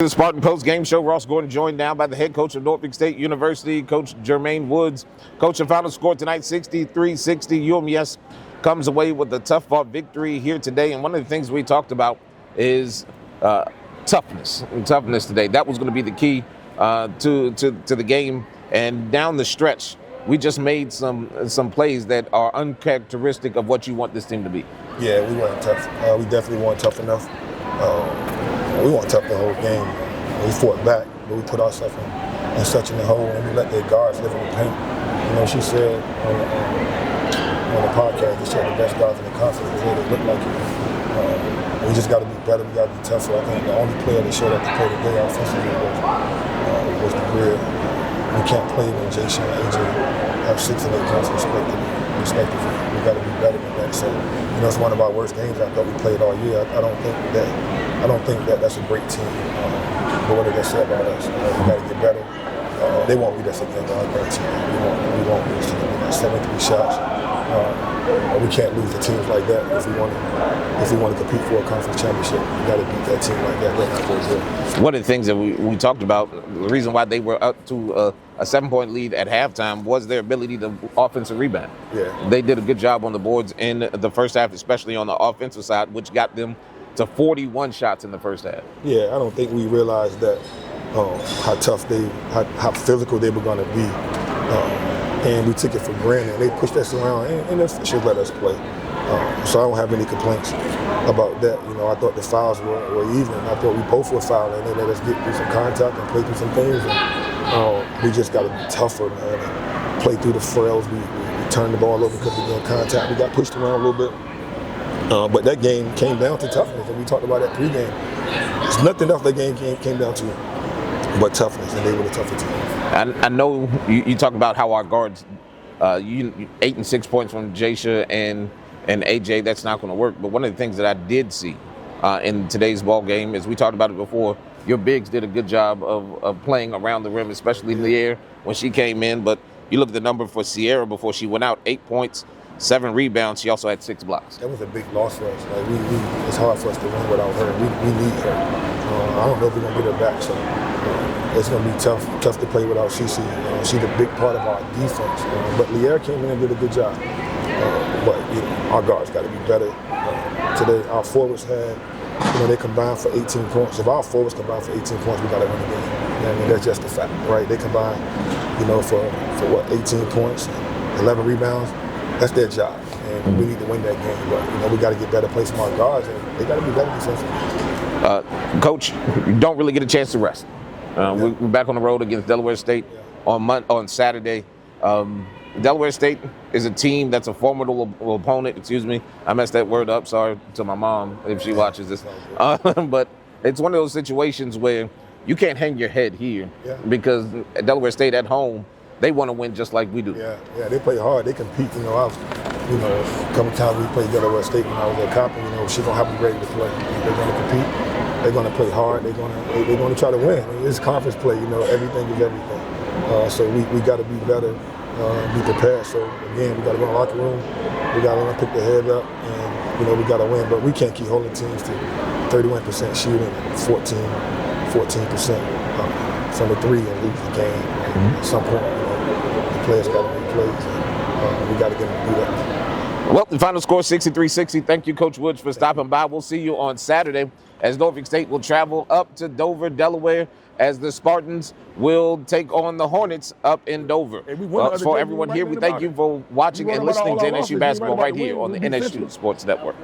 The Spartan Post Game Show. Ross Gordon joined now by the head coach of Norfolk State University, Coach Jermaine Woods. Coach, the final score tonight, 63-60. UMES comes away with a tough-fought victory here today. And one of the things we talked about is toughness today. That was going to be the key to the game. And down the stretch, we just made some plays that are uncharacteristic of what you want this team to be. Yeah, we weren't tough. We definitely weren't tough enough. We weren't tough the whole game. We fought back, but we put ourselves in such a hole, and we let their guards live in the paint. You know, she said on the podcast, they said the best guards in the conference because they look like it. We just got to be better. We got to be tougher. I think the only player that showed up to play today offensively was the Greer. We can't play when Jason and AJ have 6 and 8 points respectively. We got to be better than that. So, you know, it's one of our worst games I thought we played all year. I don't think that that's a great team. But what did they say about us? We got to get better. They won't beat us again. I guarantee you. We won't beat us again. We got 73 shots. But we can't lose to teams like that if we want to compete for a conference championship. We got to beat that team like that. They're not very good. One of the things that we talked about, the reason why they were up to a 7-point lead at halftime was their ability to offensive rebound. Yeah. They did a good job on the boards in the first half, especially on the offensive side, which got them to 41 shots in the first half. Yeah, I don't think we realized that how tough how physical they were going to be. And we took it for granted. They pushed us around, and they should let us play. So I don't have any complaints about that. You know, I thought the fouls were even. I thought we both were fouling. They let us get through some contact and play through some things. And, we just got to be tougher, man, and play through the frills. We turned the ball over because we got contact. We got pushed around a little bit. But that game came down to toughness, and we talked about that pregame. There's nothing else that game came down to but toughness, and they were the tougher team. I know you talk about how our guards, 8 and 6 points from Jasha and AJ, that's not going to work. But one of the things that I did see in today's ball game is, we talked about it before, your bigs did a good job of playing around the rim, especially in the air when she came in. But you look at the number for Sierra before she went out, 8 points, 7 rebounds. She also had 6 blocks. That was a big loss for us. Like it's hard for us to win without her. We need her. I don't know if we're gonna get her back. So it's gonna be tough to play without Cece. She's a big part of our defense. But Lierre came in and did a good job. But our guards got to be better. Today, our forwards they combined for 18 points. If our forwards combine for 18 points, we got to win the game. I mean, that's just a fact, right? They combined, for what, 18 points, 11 rebounds. That's their job, and we need to win that game. But we got to get better play from our guards, and they got to be better defensively. Coach, you don't really get a chance to rest. We're back on the road against Delaware State on Saturday. Delaware State is a team that's a formidable opponent. Excuse me, I messed that word up. Sorry to my mom if she watches this. But it's one of those situations where you can't hang your head here because Delaware State at home, they want to win just like we do. Yeah, they play hard. They compete. A couple times we played Delaware State when I was at Coppin. She's gonna have them ready to play. They're gonna compete. They're gonna play hard. They're gonna try to win. It's conference play. Everything is everything. So we got to be better, be prepared. So again, we got to go in the locker room. We got to learn to pick the head up, and we got to win. But we can't keep holding teams to 31% shooting, 14% from the 3 and lose the game. At some point, the players got to make plays, and we got to get them to do that. Well, the final score 63-60. Thank you, Coach Woods, for stopping by. We'll see you on Saturday as Norfolk State will travel up to Dover, Delaware, as the Spartans will take on the Hornets up in Dover. For everyone here, we thank you for watching and listening to NSU basketball right here on the NSU Sports Network.